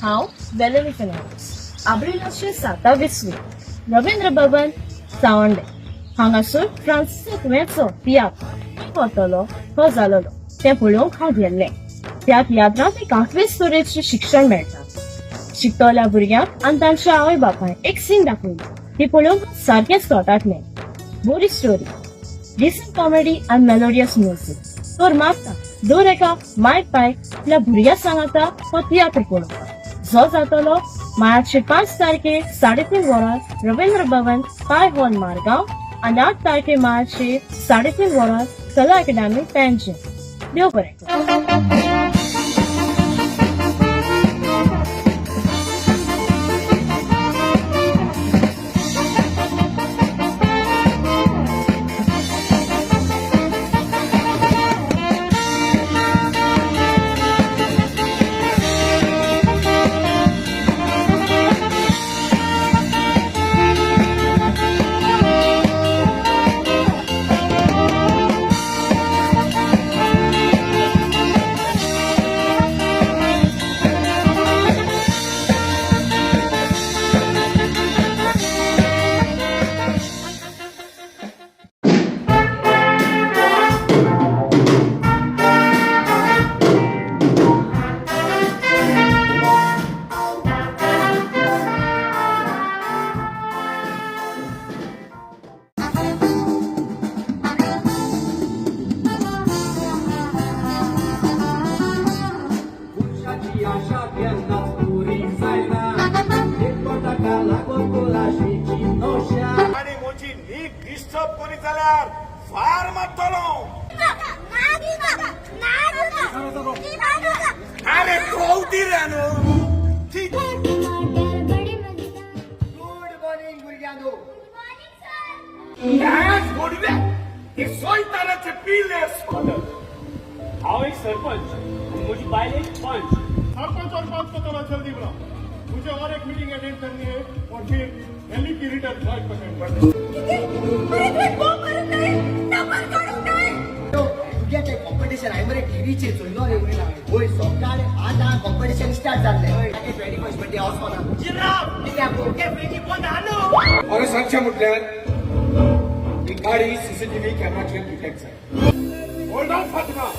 हांव Valerie finance आब्रिलाचे 27वी Ravindra भवन सावंडे हांगासर Francis तुवेंचो tiatr वतलो तो जालोलो तें पळोवंक हांव गेल्लें. त्या तियात्रांत एक 8वी स्तरेचें शिक्षण मेळटा. शिकतल्या भुरग्यांक आनी तांच्या आवय बापायक एक सीन दाखयली ती पळोवंक सारकेंच तोटाटलें. बरी स्टोरी, डिसेंट कॉमेडी आनी मेलोडियस म्युझिक. तर मागता दर एका मायक पायक आपल्या भुरग्या सांगाता हो तियात्र पळोवपाक. जो जातलो मार्च 5 तारखेर 3:30 वरां रवींद्र भवन पाय हॉल मारगांव आनी 8 तारखेर मार्च 3:30 वरां कला अकादमी पेंजे. देव बरें करूं. आणि मोची नीट डिस्टर्ब कोणी जाल्यार फार मारतलो. अरे कौती रे न्हू. गुड मॉर्निंग भुरग्यांनो. ह्याच गोडवे हे सोयतानाचे पिले सोडत. हांव एक सरपंच आणि म्हजी बायल एक पंच. सरपंच और पंच को थोड़ा जल्दी बुलाओ. मुझे और एक मीटिंग अटेंड करनी है और फिर दिल्ली की रिटर्न फ्लाइट पकड़नी है. कॉम्पिटिशन आहे बरे टीव्हीचे चोयलो रे होय सकाळी आता कॉम्पिटिशन स्टार्ट जाल्ले. 21st बर्थडे हाऊस कोना जिराफ कित्या बोके फेटी पण आलो. अरे सांगचे म्हटल्यार ही गाडी सीसीटीव्ही कॅमेराचेर डिटेक्ट जाय. Hold on Fatima.